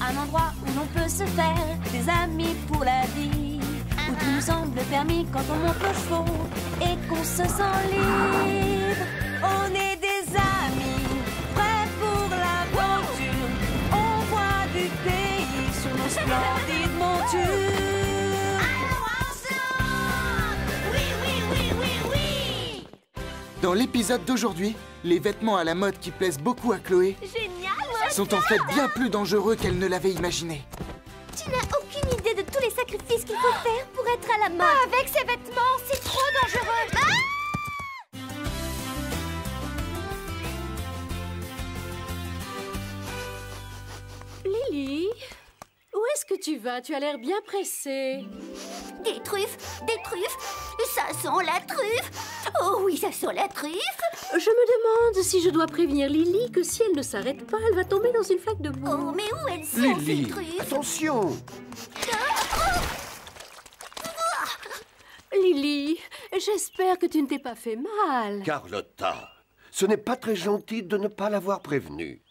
Un endroit où l'on peut se faire des amis pour la vie, où tout nous semble permis quand on monte aux chevaux et qu'on se sent libre. On est des amis, prêts pour l'aventure. On voit du pays sur nos splendides montures. Dans l'épisode d'aujourd'hui, les vêtements à la mode qui plaisent beaucoup à Chloé sont en fait bien plus dangereux qu'elle ne l'avait imaginé. Tu n'as aucune idée de tous les sacrifices qu'il faut faire pour être à la mode. Pas avec ces vêtements, c'est trop dangereux. Lily, où est-ce que tu vas? Tu as l'air bien pressée. Des truffes, ça sent la truffe. Oh oui, ça sent la truffe. Je me demande si je dois prévenir Lily que si elle ne s'arrête pas, elle va tomber dans une flaque de boue. Oh, mais où elles sont, Lily, ces truffes? attention! Lily, j'espère que tu ne t'es pas fait mal. Carlotta, ce n'est pas très gentil de ne pas l'avoir prévenue.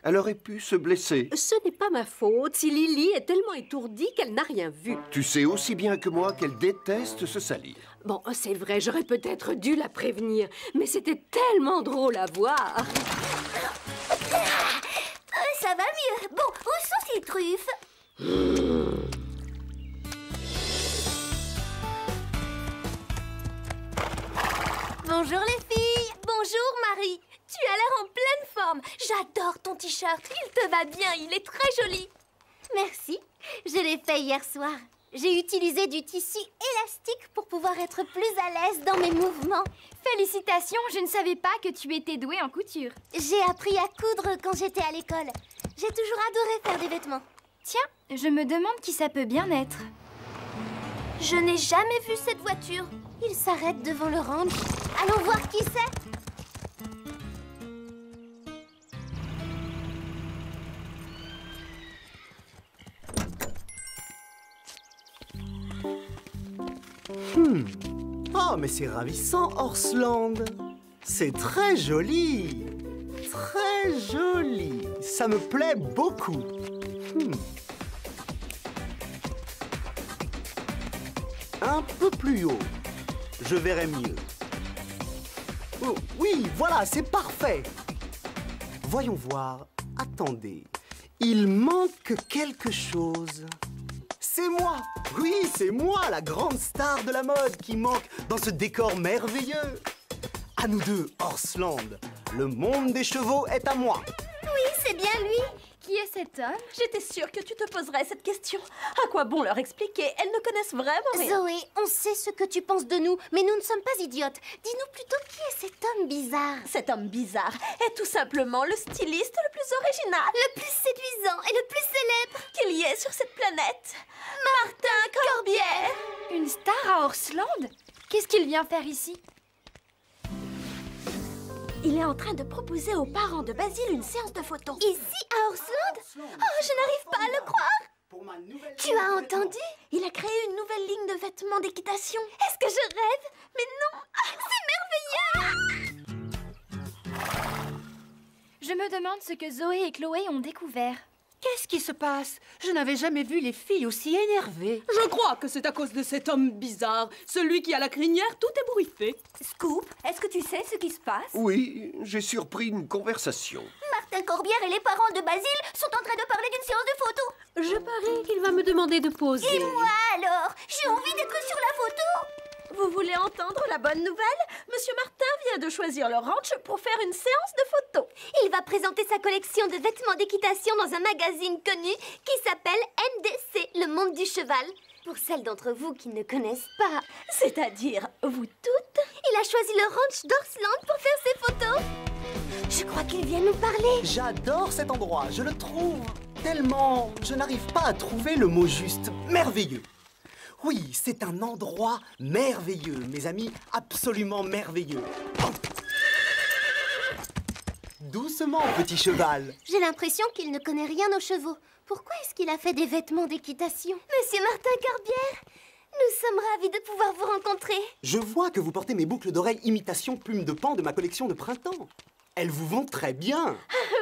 Elle aurait pu se blesser. Ce n'est pas ma faute si Lily est tellement étourdie qu'elle n'a rien vu. Tu sais aussi bien que moi qu'elle déteste se salir. Bon, c'est vrai, j'aurais peut-être dû la prévenir, mais c'était tellement drôle à voir. Ça va mieux. Bon, où sont ces truffes? Bonjour les filles. Bonjour Marie. Tu as l'air en pleine forme. J'adore ton t-shirt. Il te va bien, il est très joli. Merci. Je l'ai fait hier soir. J'ai utilisé du tissu élastique pour pouvoir être plus à l'aise dans mes mouvements. Félicitations, je ne savais pas que tu étais douée en couture. J'ai appris à coudre quand j'étais à l'école. J'ai toujours adoré faire des vêtements. Tiens, je me demande qui ça peut bien être. Je n'ai jamais vu cette voiture. Il s'arrête devant le ranch. Allons voir qui c'est. Oh, mais c'est ravissant, Horsland. C'est très joli. Très joli. Ça me plaît beaucoup. Un peu plus haut. Je verrai mieux. Oh, oui, voilà, c'est parfait. Voyons voir. Attendez. Il manque quelque chose. C'est moi! Oui, c'est moi, la grande star de la mode qui manque dans ce décor merveilleux. À nous deux, Horsland. Le monde des chevaux est à moi. Oui, c'est bien lui. Qui est cet homme? J'étais sûre que tu te poserais cette question. À quoi bon leur expliquer? Elles ne connaissent vraiment rien. Zoé, on sait ce que tu penses de nous, mais nous ne sommes pas idiotes. Dis-nous plutôt qui est cet homme bizarre? Cet homme bizarre est tout simplement le styliste le plus original, Le plus séduisant et le plus célèbre qu'il y ait sur cette planète. Martin Corbière. Une star à Horsland? Qu'est-ce qu'il vient faire ici? Il est en train de proposer aux parents de Basile une séance de photos. Ici, à Horsland? Oh, je n'arrive pas à le croire. Tu as entendu? Il a créé une nouvelle ligne de vêtements d'équitation. Est-ce que je rêve? Mais non, c'est merveilleux! Je me demande ce que Zoé et Chloé ont découvert. Qu'est-ce qui se passe? Je n'avais jamais vu les filles aussi énervées. Je crois que c'est à cause de cet homme bizarre, celui qui a la crinière tout ébouriffée. Scoop, est-ce que tu sais ce qui se passe? Oui, j'ai surpris une conversation. Martin Corbière et les parents de Basile sont en train de parler d'une séance de photos. Je parie qu'il va me demander de poser. Et moi alors? J'ai envie d'être sur la photo. Vous voulez entendre la bonne nouvelle? Monsieur Martin vient de choisir le ranch pour faire une séance de photos. Il va présenter sa collection de vêtements d'équitation dans un magazine connu qui s'appelle MDC, le monde du cheval. Pour celles d'entre vous qui ne connaissent pas, C'est-à-dire, vous toutes? il a choisi le ranch d'Horsland pour faire ses photos. Je crois qu'il vient nous parler. J'adore cet endroit, je le trouve tellement... Je n'arrive pas à trouver le mot juste. Merveilleux. Oui, c'est un endroit merveilleux, mes amis, absolument merveilleux. Oh. Doucement, petit cheval. J'ai l'impression qu'il ne connaît rien aux chevaux. Pourquoi est-ce qu'il a fait des vêtements d'équitation? Monsieur Martin Corbière, nous sommes ravis de pouvoir vous rencontrer. Je vois que vous portez mes boucles d'oreilles imitation plume de pan de ma collection de printemps. Elles vous vont très bien.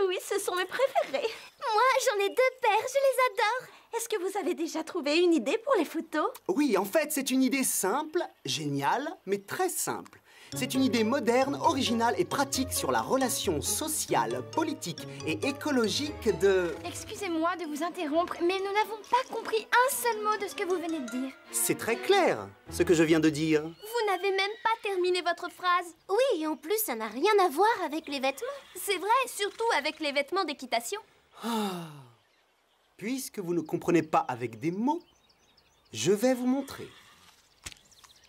Oui, ce sont mes préférés. Moi, j'en ai 2 paires, je les adore. Est-ce que vous avez déjà trouvé une idée pour les photos? Oui, en fait, c'est une idée simple, géniale, mais très simple. C'est une idée moderne, originale et pratique sur la relation sociale, politique et écologique de... Excusez-moi de vous interrompre, mais nous n'avons pas compris un seul mot de ce que vous venez de dire. C'est très clair, ce que je viens de dire. Vous n'avez même pas terminé votre phrase. Oui, et en plus, ça n'a rien à voir avec les vêtements. C'est vrai, surtout avec les vêtements d'équitation. Puisque vous ne comprenez pas avec des mots, je vais vous montrer.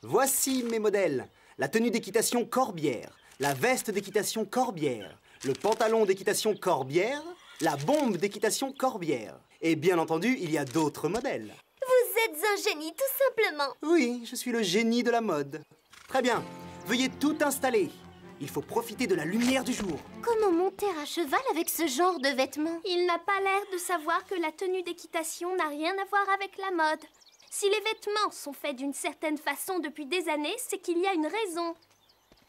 Voici mes modèles. La tenue d'équitation Corbière, la veste d'équitation Corbière, le pantalon d'équitation Corbière, la bombe d'équitation Corbière. Et bien entendu, il y a d'autres modèles. Vous êtes un génie, tout simplement. Oui, je suis le génie de la mode. Très bien, veuillez tout installer. Il faut profiter de la lumière du jour. Comment monter à cheval avec ce genre de vêtements? Il n'a pas l'air de savoir que la tenue d'équitation n'a rien à voir avec la mode. Si les vêtements sont faits d'une certaine façon depuis des années, c'est qu'il y a une raison.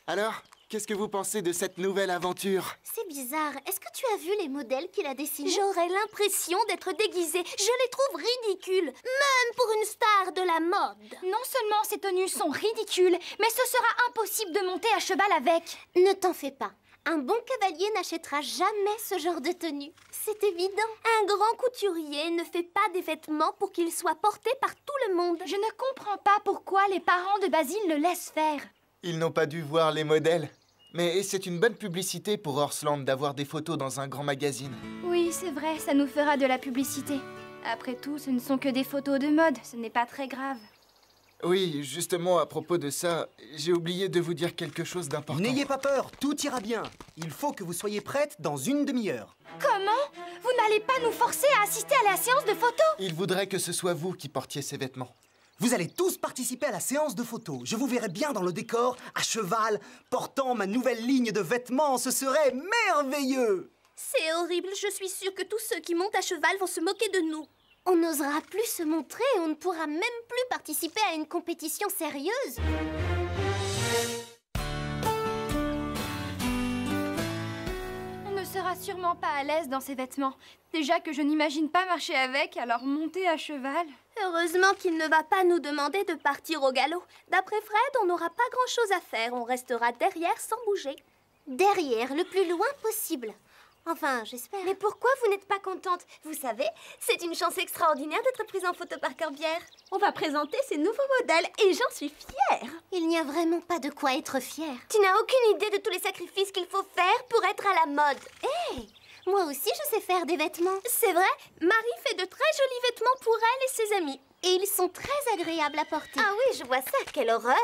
Alors, qu'est-ce que vous pensez de cette nouvelle aventure? C'est bizarre. Est-ce que tu as vu les modèles qu'il a dessinés? J'aurais l'impression d'être déguisée. Je les trouve ridicules, même pour une star de la mode. Non seulement ces tenues sont ridicules, mais ce sera impossible de monter à cheval avec. Ne t'en fais pas. Un bon cavalier n'achètera jamais ce genre de tenue. C'est évident. Un grand couturier ne fait pas des vêtements pour qu'ils soient portés par tout le monde. Je ne comprends pas pourquoi les parents de Basile le laissent faire. Ils n'ont pas dû voir les modèles. Mais c'est une bonne publicité pour Horseland d'avoir des photos dans un grand magazine. Oui, c'est vrai, ça nous fera de la publicité. Après tout, ce ne sont que des photos de mode, ce n'est pas très grave. Oui, justement, à propos de ça, j'ai oublié de vous dire quelque chose d'important. N'ayez pas peur, tout ira bien. Il faut que vous soyez prête dans une demi-heure. Comment? Vous n'allez pas nous forcer à assister à la séance de photos? Il voudrait que ce soit vous qui portiez ces vêtements. Vous allez tous participer à la séance de photos. Je vous verrai bien dans le décor, à cheval, portant ma nouvelle ligne de vêtements. Ce serait merveilleux! C'est horrible, je suis sûre que tous ceux qui montent à cheval vont se moquer de nous. On n'osera plus se montrer, on ne pourra même plus participer à une compétition sérieuse. On ne sera sûrement pas à l'aise dans ces vêtements. Déjà que je n'imagine pas marcher avec, alors monter à cheval... Heureusement qu'il ne va pas nous demander de partir au galop. D'après Fred, on n'aura pas grand-chose à faire. On restera derrière sans bouger. Derrière, le plus loin possible. Enfin, j'espère. Mais pourquoi vous n'êtes pas contente? Vous savez, c'est une chance extraordinaire d'être prise en photo par Corbière. On va présenter ces nouveaux modèles et j'en suis fière. Il n'y a vraiment pas de quoi être fière. Tu n'as aucune idée de tous les sacrifices qu'il faut faire pour être à la mode. Hé, moi aussi je sais faire des vêtements. C'est vrai, Marie fait de très jolis vêtements pour elle et ses amis. Et ils sont très agréables à porter. Ah oui, je vois ça, quelle horreur.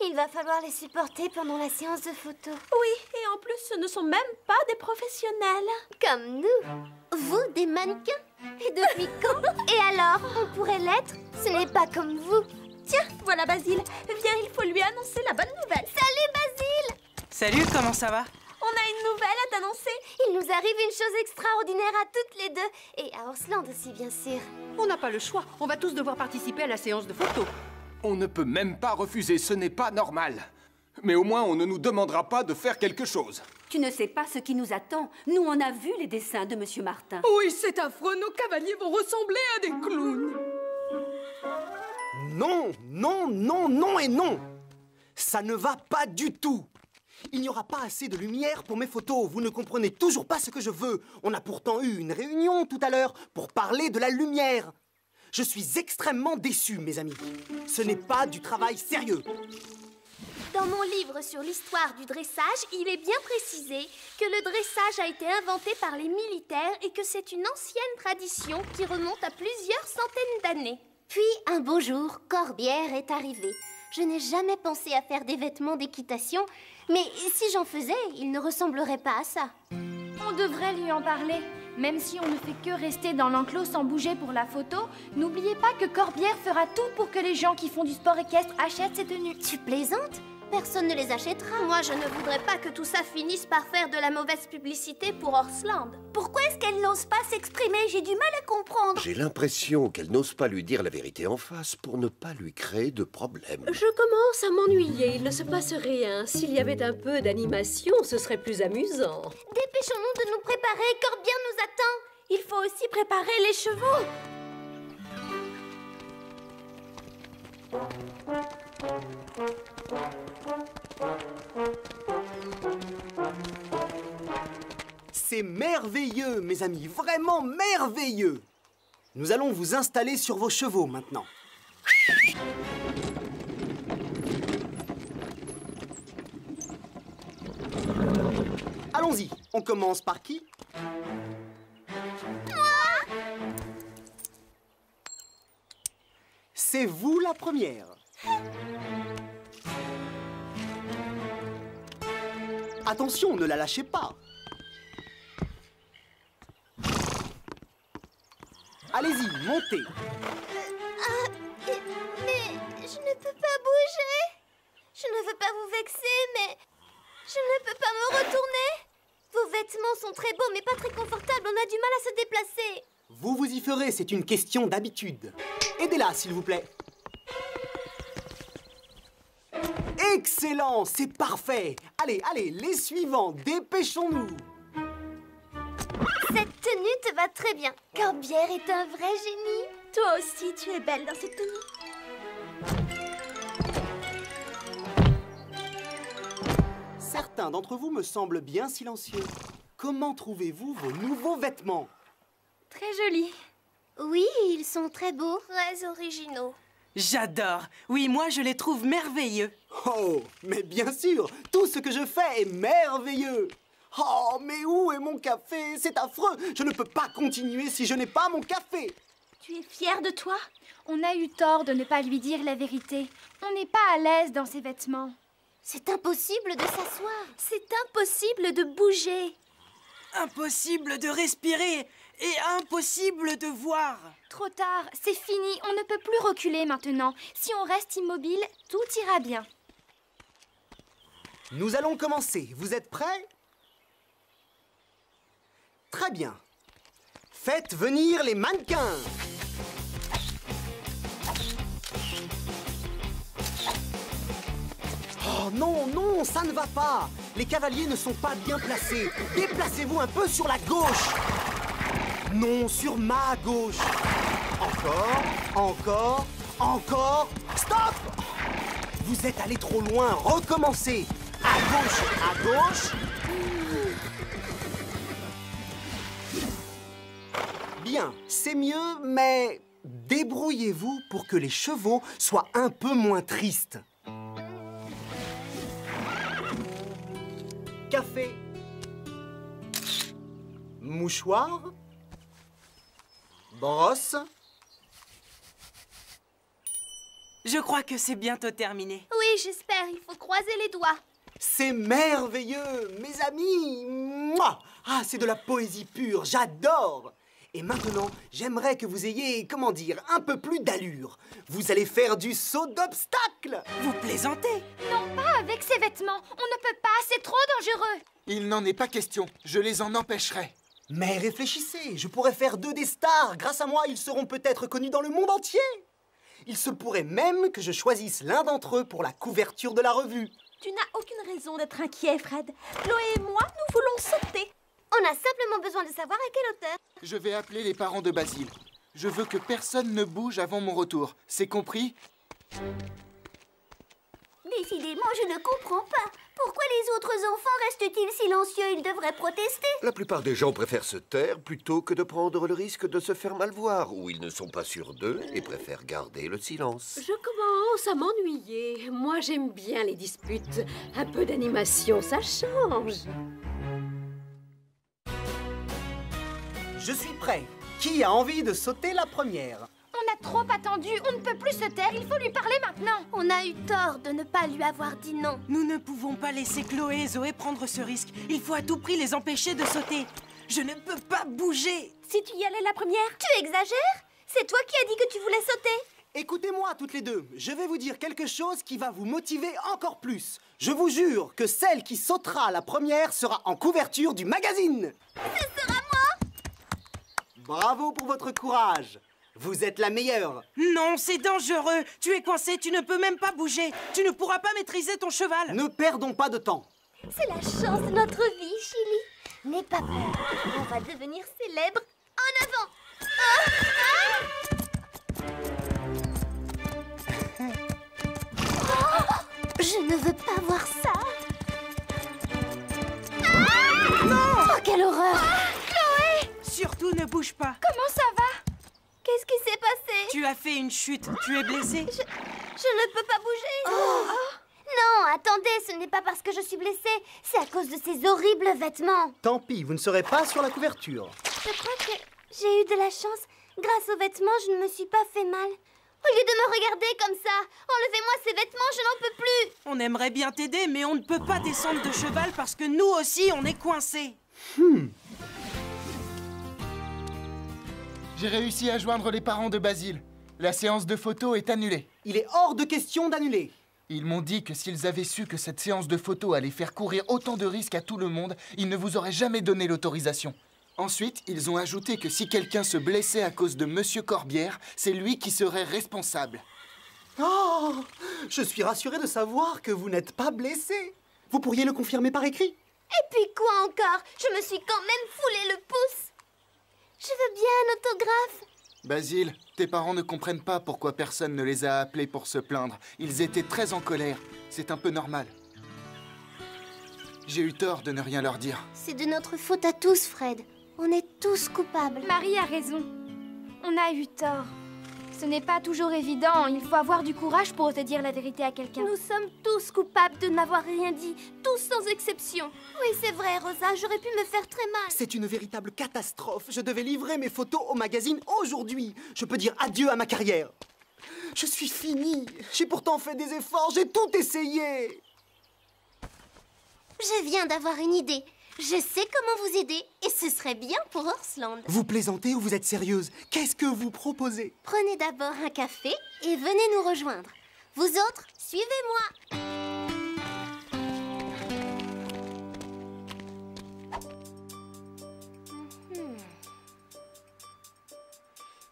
Il va falloir les supporter pendant la séance de photo. Oui, et en plus, ce ne sont même pas des professionnels. Comme nous. Vous, des mannequins? Et depuis quand? Et alors, on pourrait l'être? Ce n'est pas comme vous. Tiens, voilà Basile. Viens, il faut lui annoncer la bonne nouvelle. Salut Basile! Salut, comment ça va? On a une nouvelle à t'annoncer. Il nous arrive une chose extraordinaire à toutes les deux. Et à Horseland aussi, bien sûr. On n'a pas le choix. On va tous devoir participer à la séance de photos. On ne peut même pas refuser, ce n'est pas normal. Mais au moins, on ne nous demandera pas de faire quelque chose. Tu ne sais pas ce qui nous attend. Nous, on a vu les dessins de Monsieur Martin. Oui, c'est affreux. Nos cavaliers vont ressembler à des clowns. Non, non, non, non et non. Ça ne va pas du tout. Il n'y aura pas assez de lumière pour mes photos. Vous ne comprenez toujours pas ce que je veux. On a pourtant eu une réunion tout à l'heure pour parler de la lumière. Je suis extrêmement déçu, mes amis. Ce n'est pas du travail sérieux. Dans mon livre sur l'histoire du dressage, il est bien précisé que le dressage a été inventé par les militaires et que c'est une ancienne tradition qui remonte à plusieurs centaines d'années. Puis, un beau jour, Corbière est arrivé. Je n'ai jamais pensé à faire des vêtements d'équitation, mais si j'en faisais, ils ne ressembleraient pas à ça. On devrait lui en parler. Même si on ne fait que rester dans l'enclos sans bouger pour la photo, n'oubliez pas que Corbière fera tout pour que les gens qui font du sport équestre achètent ces tenues. Tu plaisantes? personne ne les achètera. Moi, je ne voudrais pas que tout ça finisse par faire de la mauvaise publicité pour Horseland. Pourquoi est-ce qu'elle n'ose pas s'exprimer? J'ai du mal à comprendre. J'ai l'impression qu'elle n'ose pas lui dire la vérité en face pour ne pas lui créer de problème. Je commence à m'ennuyer. Il ne se passe rien. S'il y avait un peu d'animation, ce serait plus amusant. Dépêchons-nous de nous préparer. Corbien nous attend. Il faut aussi préparer les chevaux. C'est merveilleux, mes amis, vraiment merveilleux. Nous allons vous installer sur vos chevaux maintenant. Allons-y, on commence par qui? C'est vous la première. Attention, ne la lâchez pas. Allez-y, montez. Mais je ne peux pas bouger. Je ne veux pas vous vexer, mais je ne peux pas me retourner. Vos vêtements sont très beaux, mais pas très confortables. On a du mal à se déplacer. Vous vous y ferez, c'est une question d'habitude. Aidez-la, s'il vous plaît. Excellent, c'est parfait. Allez, allez, les suivants, dépêchons-nous. Cette tenue te va très bien. Corbière est un vrai génie. Toi aussi, tu es belle dans cette tenue. Certains d'entre vous me semblent bien silencieux. Comment trouvez-vous vos nouveaux vêtements? Très jolis. Oui, ils sont très beaux. Très originaux. J'adore. Oui, moi, je les trouve merveilleux. Oh, mais bien sûr, tout ce que je fais est merveilleux. Oh, mais où est mon café? C'est affreux. Je ne peux pas continuer si je n'ai pas mon café. Tu es fière de toi? On a eu tort de ne pas lui dire la vérité. On n'est pas à l'aise dans ses vêtements. C'est impossible de s'asseoir. C'est impossible de bouger. Impossible de respirer et impossible de voir. Trop tard, c'est fini. On ne peut plus reculer maintenant. Si on reste immobile, tout ira bien. Nous allons commencer. Vous êtes prêts? Très bien. Faites venir les mannequins. Oh non, non, ça ne va pas. Les cavaliers ne sont pas bien placés. Déplacez-vous un peu sur la gauche. Non, sur ma gauche. Encore, encore, encore. Stop! Vous êtes allé trop loin. Recommencez. À gauche, à gauche. Bien, c'est mieux, mais débrouillez-vous pour que les chevaux soient un peu moins tristes. Café. Mouchoir. Brosse. Je crois que c'est bientôt terminé. Oui, j'espère. Il faut croiser les doigts. C'est merveilleux, mes amis. Mouah! Ah, c'est de la poésie pure, j'adore. Et maintenant, j'aimerais que vous ayez, comment dire, un peu plus d'allure. Vous allez faire du saut d'obstacle. Vous plaisantez? Non, pas avec ces vêtements. On ne peut pas, c'est trop dangereux. Il n'en est pas question. Je les en empêcherai. Mais réfléchissez, je pourrais faire d'eux des stars. Grâce à moi, ils seront peut-être connus dans le monde entier. Il se pourrait même que je choisisse l'un d'entre eux pour la couverture de la revue. Tu n'as aucune raison d'être inquiet, Fred. Chloé et moi, nous voulons sauter. On a simplement besoin de savoir à quelle hauteur. Je vais appeler les parents de Basile. Je veux que personne ne bouge avant mon retour. C'est compris? Décidément, je ne comprends pas. Pourquoi les autres enfants restent-ils silencieux? Ils devraient protester. La plupart des gens préfèrent se taire plutôt que de prendre le risque de se faire mal voir, ou ils ne sont pas sûrs d'eux et préfèrent garder le silence. Je commence à m'ennuyer. Moi, j'aime bien les disputes. Un peu d'animation, ça change. Je suis prêt. Qui a envie de sauter la première? On a trop attendu, on ne peut plus se taire, il faut lui parler maintenant. On a eu tort de ne pas lui avoir dit non. Nous ne pouvons pas laisser Chloé et Zoé prendre ce risque. Il faut à tout prix les empêcher de sauter. Je ne peux pas bouger. Si tu y allais la première... Tu exagères? C'est toi qui as dit que tu voulais sauter. Écoutez-moi toutes les deux, je vais vous dire quelque chose qui va vous motiver encore plus. Je vous jure que celle qui sautera la première sera en couverture du magazine. Ce sera moi! Bravo pour votre courage. Vous êtes la meilleure. Non, c'est dangereux. Tu es coincé, tu ne peux même pas bouger. Tu ne pourras pas maîtriser ton cheval. Ne perdons pas de temps. C'est la chance de notre vie, Chili. N'aie pas peur, on va devenir célèbre. En avant! Je ne veux pas voir ça. Non! Oh, quelle horreur! Chloé! Surtout ne bouge pas. Comment ça va? Qu'est-ce qui s'est passé? Tu as fait une chute. Tu es blessée. Je ne peux pas bouger. Non, attendez, ce n'est pas parce que je suis blessée. C'est à cause de ces horribles vêtements. Tant pis, vous ne serez pas sur la couverture. Je crois que j'ai eu de la chance. Grâce aux vêtements, je ne me suis pas fait mal. Au lieu de me regarder comme ça, enlevez-moi ces vêtements, je n'en peux plus. On aimerait bien t'aider, mais on ne peut pas descendre de cheval parce que nous aussi, on est coincés. J'ai réussi à joindre les parents de Basile. La séance de photos est annulée. Il est hors de question d'annuler. Ils m'ont dit que s'ils avaient su que cette séance de photos allait faire courir autant de risques à tout le monde, ils ne vous auraient jamais donné l'autorisation. Ensuite, ils ont ajouté que si quelqu'un se blessait à cause de Monsieur Corbière, c'est lui qui serait responsable. Oh, je suis rassuré de savoir que vous n'êtes pas blessé. Vous pourriez le confirmer par écrit? Et puis quoi encore? Je me suis quand même foulé le pouce. Je veux bien un autographe. Basile, tes parents ne comprennent pas pourquoi personne ne les a appelés pour se plaindre. Ils étaient très en colère. C'est un peu normal. J'ai eu tort de ne rien leur dire. C'est de notre faute à tous, Fred. On est tous coupables. Marie a raison. On a eu tort. Ce n'est pas toujours évident. Il faut avoir du courage pour te dire la vérité à quelqu'un. Nous sommes tous coupables de n'avoir rien dit. Tous sans exception. Oui, c'est vrai, Rosa. J'aurais pu me faire très mal. C'est une véritable catastrophe. Je devais livrer mes photos au magazine aujourd'hui. Je peux dire adieu à ma carrière. Je suis fini. J'ai pourtant fait des efforts. J'ai tout essayé. Je viens d'avoir une idée. Je sais comment vous aider et ce serait bien pour Horsland. Vous plaisantez ou vous êtes sérieuse? Qu'est-ce que vous proposez? Prenez d'abord un café et venez nous rejoindre. Vous autres, suivez-moi.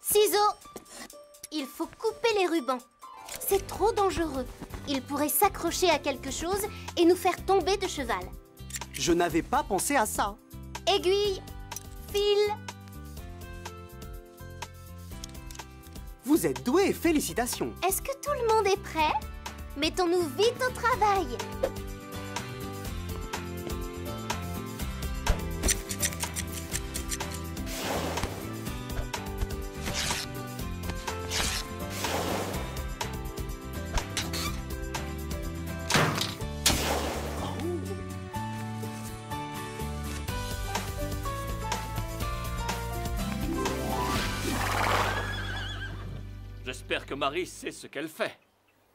Ciseaux. Il faut couper les rubans. C'est trop dangereux. Il pourrait s'accrocher à quelque chose et nous faire tomber de cheval. Je n'avais pas pensé à ça. Aiguille, fil. Vous êtes doué, félicitations. Est-ce que tout le monde est prêt? Mettons-nous vite au travail. J'espère que Marie sait ce qu'elle fait.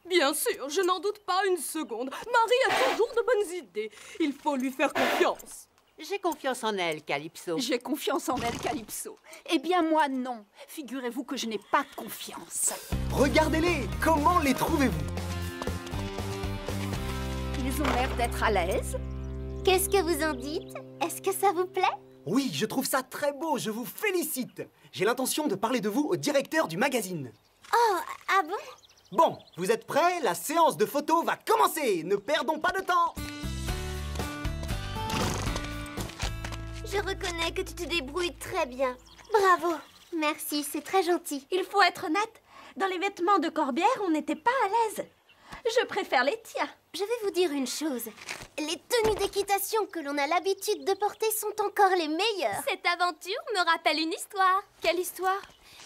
Bien sûr, je n'en doute pas une seconde. Marie a toujours de bonnes idées. Il faut lui faire confiance. J'ai confiance en elle, Calypso. J'ai confiance en elle, Calypso. Eh bien, moi, non. Figurez-vous que je n'ai pas confiance. Regardez-les. Comment les trouvez-vous? Ils ont l'air d'être à l'aise. Qu'est-ce que vous en dites? Est-ce que ça vous plaît? Oui, je trouve ça très beau. Je vous félicite. J'ai l'intention de parler de vous au directeur du magazine. Oh, ah bon? Bon, vous êtes prêts? La séance de photos va commencer. Ne perdons pas de temps. Je reconnais que tu te débrouilles très bien. Bravo. Merci, c'est très gentil. Il faut être honnête. Dans les vêtements de Corbière, on n'était pas à l'aise. Je préfère les tiens. Je vais vous dire une chose. Les tenues d'équitation que l'on a l'habitude de porter sont encore les meilleures. Cette aventure me rappelle une histoire. Quelle histoire?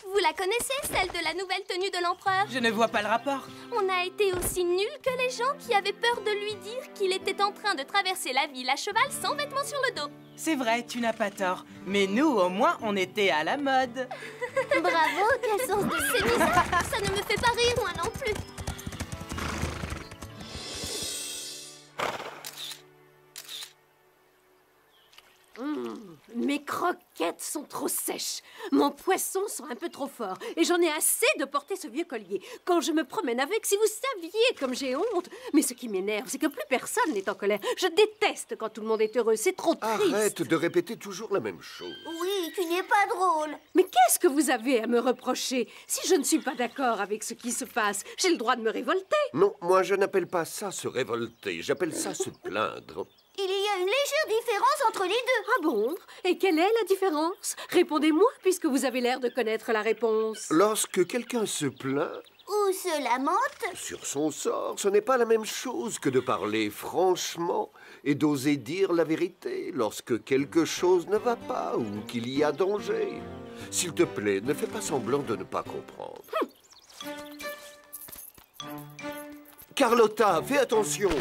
Vous la connaissez, celle de la nouvelle tenue de l'empereur? Je ne vois pas le rapport. On a été aussi nuls que les gens qui avaient peur de lui dire qu'il était en train de traverser la ville à cheval sans vêtements sur le dos. C'est vrai, tu n'as pas tort. Mais nous, au moins, on était à la mode. Bravo, quel sens de C'est bizarre, ça ne me fait pas rire, moi non plus. Mes crottes croquettes sont trop sèches. Mon poisson sent un peu trop fort. Et j'en ai assez de porter ce vieux collier. Quand je me promène avec, si vous saviez comme j'ai honte. Mais ce qui m'énerve, c'est que plus personne n'est en colère. Je déteste quand tout le monde est heureux. C'est trop triste. Arrête de répéter toujours la même chose. Oui, tu n'es pas drôle. Mais qu'est-ce que vous avez à me reprocher? Si je ne suis pas d'accord avec ce qui se passe, j'ai le droit de me révolter. Non, moi je n'appelle pas ça se révolter. J'appelle ça se plaindre. Il y a une légère différence entre les deux. Ah bon? Et quelle est la différence? Répondez-moi, puisque vous avez l'air de connaître la réponse. Lorsque quelqu'un se plaint Ou se lamente sur son sort, ce n'est pas la même chose que de parler franchement et d'oser dire la vérité lorsque quelque chose ne va pas ou qu'il y a danger. S'il te plaît, ne fais pas semblant de ne pas comprendre. Carlotta, fais attention!